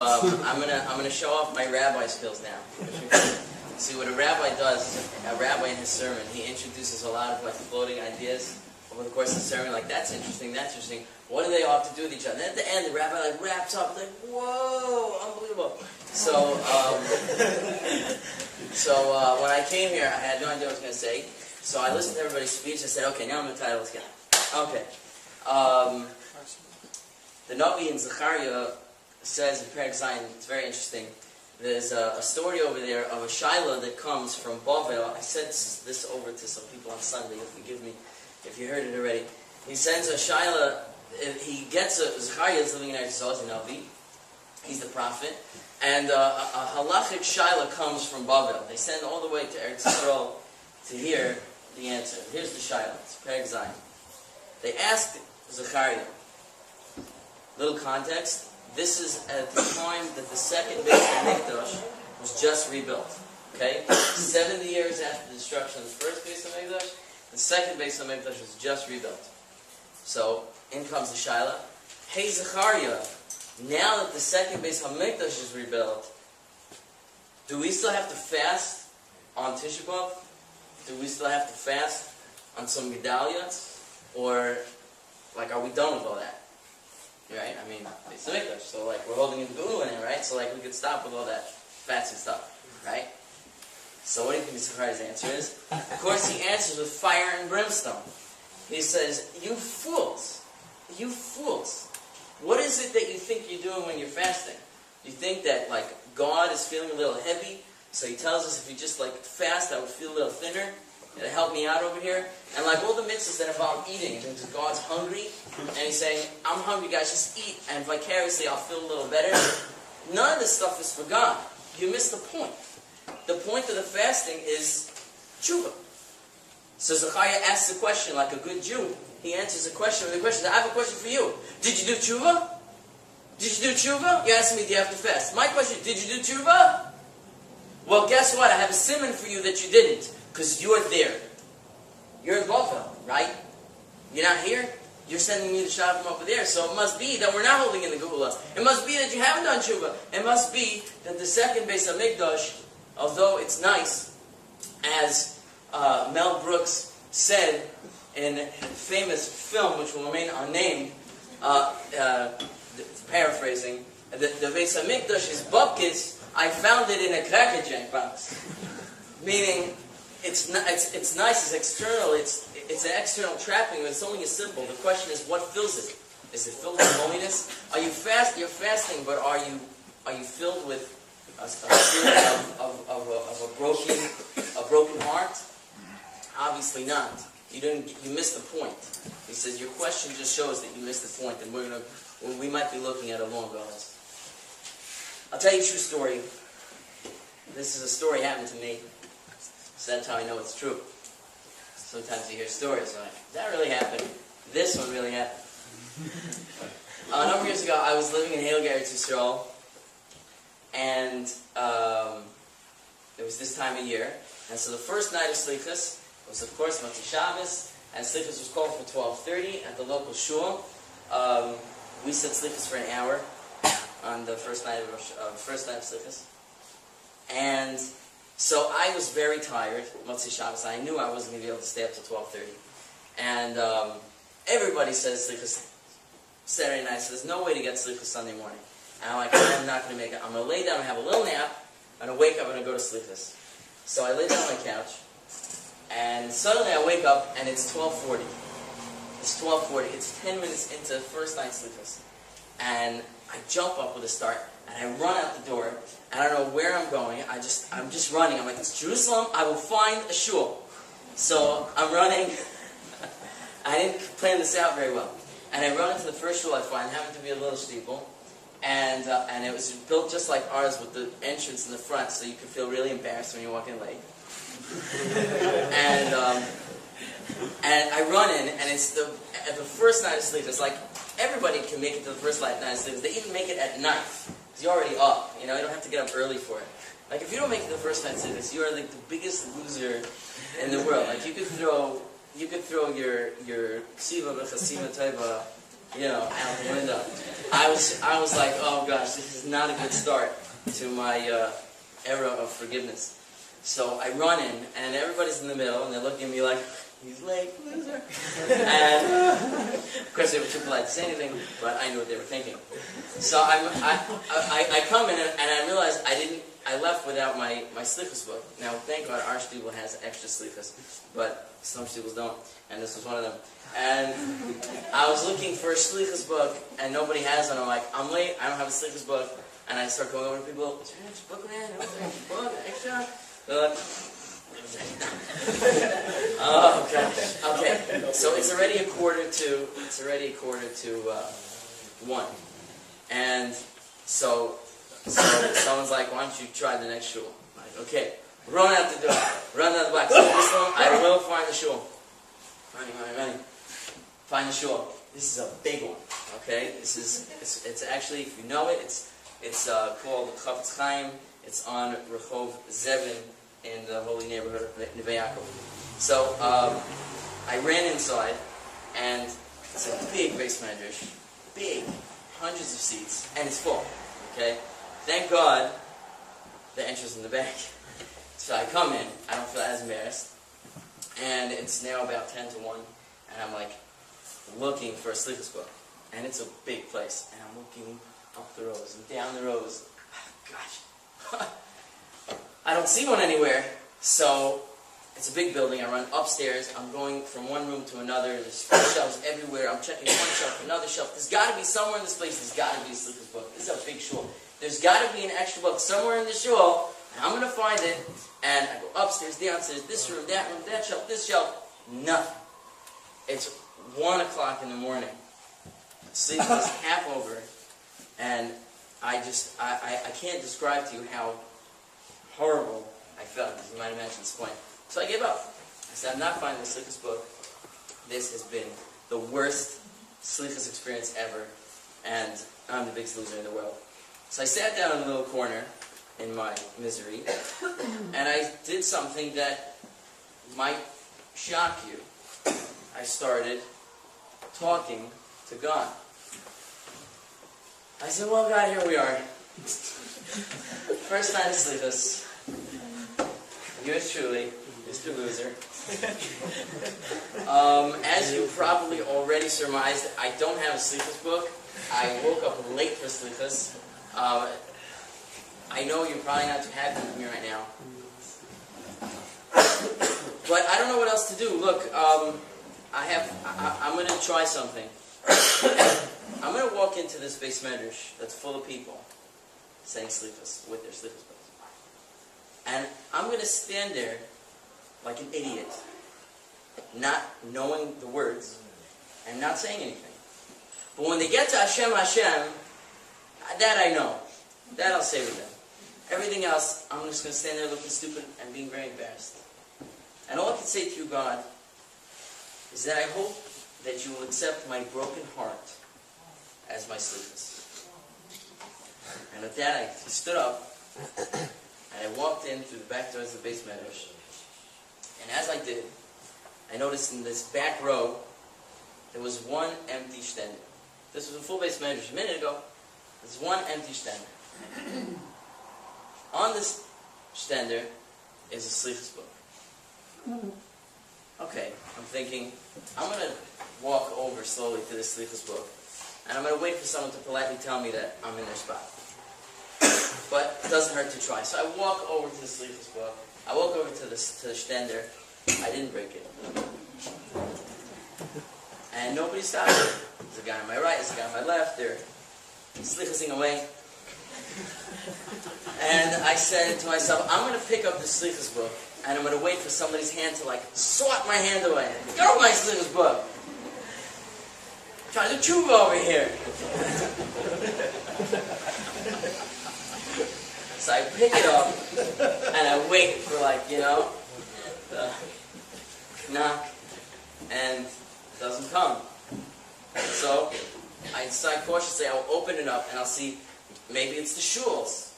I'm gonna show off my rabbi skills now. See what a rabbi does. A rabbi in his sermon, he introduces a lot of floating ideas over the course of the sermon. Like that's interesting, that's interesting. What do they all have to do with each other? And at the end, the rabbi wraps up like, whoa, unbelievable. So when I came here, I had no idea what I was going to say. So I listened to everybody's speech. I said, okay, now I'm going to title this guy. Okay. The Navi in Zechariah says in Perek Zayin, it's very interesting. There's a story over there of a Shiloh that comes from Bavel. I sent this over to some people on Sunday. You'll forgive me if you heard it already. He sends a Shiloh. Zechariah is living in Eretz Yisrael, he's a Navi. He's the prophet. And a halachic Shiloh comes from Bavel. They send all the way to Eretz Yisrael to hear the answer. Here's the Shiloh. It's Perek Zayin. They asked Zechariah. Little context. This is at the time that the second Beis HaMikdash was just rebuilt. Okay? 70 years after the destruction of the first Beis HaMikdash, the second Beis HaMikdash was just rebuilt. So, in comes the Shiloh. Hey Zechariah, now that the second Beis HaMikdash is rebuilt, do we still have to fast on Tisha B'Av? Do we still have to fast on some Gedalia? Or, are we done with all that? Right? I mean, it's the Mikdash, so we're holding in the Geula in it, right? So we could stop with all that fasting stuff, right? So what do you think Zechariah's answer is? Of course he answers with fire and brimstone. He says, you fools, what is it that you think you're doing when you're fasting? You think that God is feeling a little heavy, so he tells us if you just fast, I would feel a little thinner. It'll help me out over here. And all the mitzvahs that involve eating, and God's hungry, and he's saying, I'm hungry guys, just eat, and vicariously I'll feel a little better. None of this stuff is for God. You missed the point. The point of the fasting is tshuva. So Zechariah asks a question like a good Jew. He answers a question with a question. I have a question for you. Did you do tshuva? Did you do tshuva? You asked me, do you have to fast? My question, did you do tshuva? Well, guess what? I have a simon for you that you didn't. Because you're there. You're in Bavel, right? You're not here? You're sending me the shot from over there. So it must be that we're not holding in the Geula. It must be that you haven't done tshuva. It must be that the second Beis HaMikdash, although it's nice, as Mel Brooks said in a famous film, which will remain unnamed, paraphrasing, the Beis HaMikdash is buckets. I found it in a Cracker Jack box. Meaning, it's nice, it's external, it's an external trapping, but it's only a symbol. The question is, what fills it? Is it filled with holiness? Are you you're fasting, but are you filled with a spirit of a broken heart? Obviously not. You missed the point. He says your question just shows that you missed the point, and we might be looking at a long goals. I'll tell you a true story. This is a story happened to me. So that's how I know it's true. Sometimes you hear stories like, that really happened. This one really happened. A number of years ago, I was living in Eretz Yisrael, and it was this time of year. And so the first night of Selichot was, of course, Motzei Shabbos, and Selichot was called for 12:30 at the local shul. We said Selichot for an hour on the first night of Selichot. And so I was very tired, Motzei Shabbos. I knew I wasn't going to be able to stay up till 12:30. And everybody says Selichot Saturday night, so there's no way to get Selichot Sunday morning. And I'm like, I'm not going to make it. I'm going to lay down and have a little nap. I'm going to wake up and I'm going to go to Selichot. So I lay down on my couch, and suddenly I wake up and it's 12:40. It's 12:40. It's 10 minutes into the first night Selichot. And I jump up with a start, and I run out the door, and I don't know where I'm going. I'm just running. I'm like, it's Jerusalem. I will find a shul. So I'm running. I didn't plan this out very well. And I run into the first shul I find, happened to be a little steeple, and it was built just like ours with the entrance in the front, so you could feel really embarrassed when you walk in late. And I run in, and it's the first night of sleep. It's like everybody can make it to the first night of sleep. They even make it at night. Because you're already up. You don't have to get up early for it. If you don't make it the first night of sleep, you are the biggest loser in the world. You could throw your ksiva v'chasima teva out the window. I was like, oh gosh, this is not a good start to my era of forgiveness. So I run in, and everybody's in the middle, and they're looking at me like, he's late, loser. And of course they were too polite to say anything, but I knew what they were thinking. So I come in, and I realized I left without my slichus book. Now, thank God our shtiebel has extra slichus, but some shtiebels don't, and this was one of them. And I was looking for a slichus book, and nobody has one. I'm like, I'm late, I don't have a slichus book. And I start going over to people, is there an extra book, man? Is there an extra book? Extra? They're like, oh, okay. So it's already a quarter to 1. And so someone's like, why don't you try the next shul? I'm like, okay. Run out the door. Run out the back. So this one, I will find the shul. Running. Find the shul. This is a big one. Okay? It's actually, if you know it, it's called Chafetz Chaim. It's on Rehov Zevin in the holy neighborhood of Neve Yaakov. So I ran inside, and it's a big base medrash, big, hundreds of seats, and it's full. Okay, thank God the entrance in the back. So I come in, I don't feel as embarrassed, and it's now about 10 to 1, and I'm like looking for a slichus book, and it's a big place, and I'm looking up the rows and down the rows. Gosh. I don't see one anywhere, so it's a big building. I run upstairs. I'm going from one room to another. There's shelves everywhere. I'm checking one shelf, another shelf. There's got to be somewhere in this place. There's got to be a slichus book. This is a big shul. There's got to be an extra book somewhere in the shul. And I'm going to find it. And I go upstairs, downstairs, this room, that shelf, this shelf. Nothing. It's 1 o'clock in the morning. Sleep is half over, and I can't describe to you how horrible I felt, as you might imagine at this point. So I gave up. I said, I'm not finding the slichus book. This has been the worst slichus experience ever, and I'm the biggest loser in the world. So I sat down in a little corner in my misery, and I did something that might shock you. I started talking to God. I said, well, God, here we are. First night of slichus. Yours truly, Mr. Loser. As you probably already surmised, I don't have a slichus book. I woke up late for slichus. I know you're probably not too happy with me right now. But I don't know what else to do. Look, I'm going to try something. I'm going to walk into this base medrash that's full of people saying slichus with their slichus books. And I'm going to stand there like an idiot, not knowing the words and not saying anything. But when they get to Hashem, Hashem, that I know. That I'll say with them. Everything else, I'm just going to stand there looking stupid and being very embarrassed. And all I can say to you, God, is that I hope that you will accept my broken heart as my slichus. And with that, I stood up, and I walked in through the back doors of the base medrash. And as I did, I noticed in this back row, there was one empty stender. This was a full base medrash a minute ago. There's one empty stender. On this stender is a slichus book. Okay, I'm thinking, I'm going to walk over slowly to this slichus book, and I'm going to wait for someone to politely tell me that I'm in their spot. But it doesn't hurt to try. So I walk over to the slichus book. I walk over to the stender. I didn't break it. And nobody stopped me. There's a guy on my right, there's a guy on my left. They're slichusing away. And I said to myself, I'm going to pick up the slichus book, and I'm going to wait for somebody's hand to swat my hand away. Get off my slichus book. I'm trying to do tshuva over here. So I pick it up, and I wait for the knock, and it doesn't come. So I decide cautiously I will open it up, and I'll see, maybe it's the shul's,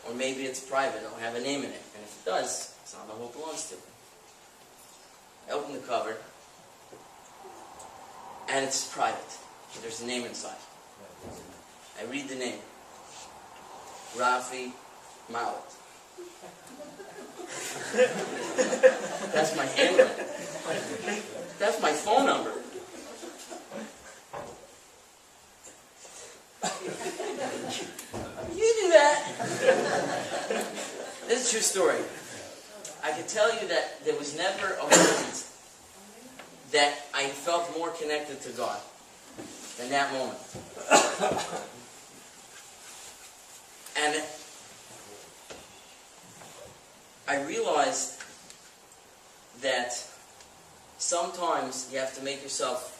or maybe it's private, it'll have a name in it. And if it does, it's not who it belongs to. I open the cover, and it's private. There's a name inside. I read the name. Rabbi Mollot. That's my handwriting. That's my phone number. You do that. This is a true story. I can tell you that there was never a moment that I felt more connected to God than that moment. And I realized that sometimes you have to make yourself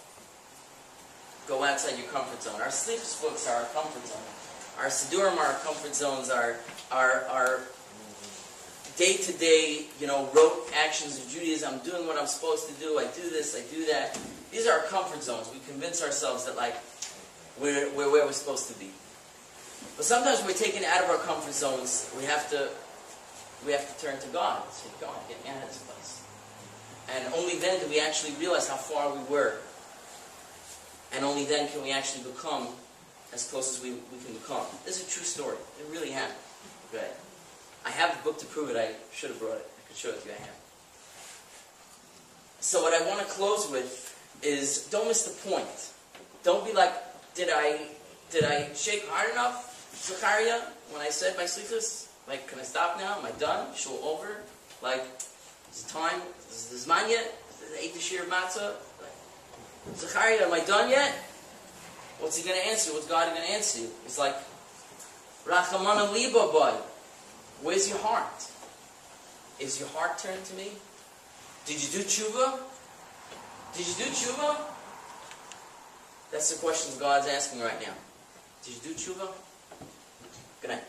go outside your comfort zone. Our sleepless books are our comfort zone. Our Sidurim are our comfort zones. Our day-to-day, rote actions of Judaism. I'm doing what I'm supposed to do. I do this, I do that. These are our comfort zones. We convince ourselves that, we're where we're supposed to be. But sometimes we're taken out of our comfort zones. We have to turn to God and say, God, get me out of this place. And only then do we actually realize how far we were. And only then can we actually become as close as we can become. This is a true story. It really happened. Okay. I have the book to prove it. I should have brought it. I could show it to you. I have. So what I want to close with is, don't miss the point. Don't be like, did I shake hard enough, Zechariah, when I said my sleepless? Can I stop now? Am I done? Shul over? Is it time? Is this mine yet? I ate the shear of matzah? Zechariah, am I done yet? What's he going to answer? What's God going to answer you? It's like, Rachamana liba boy. Where's your heart? Is your heart turned to me? Did you do tshuva? Did you do tshuva? That's the questions God's asking right now. Did you do tshuva? Good night.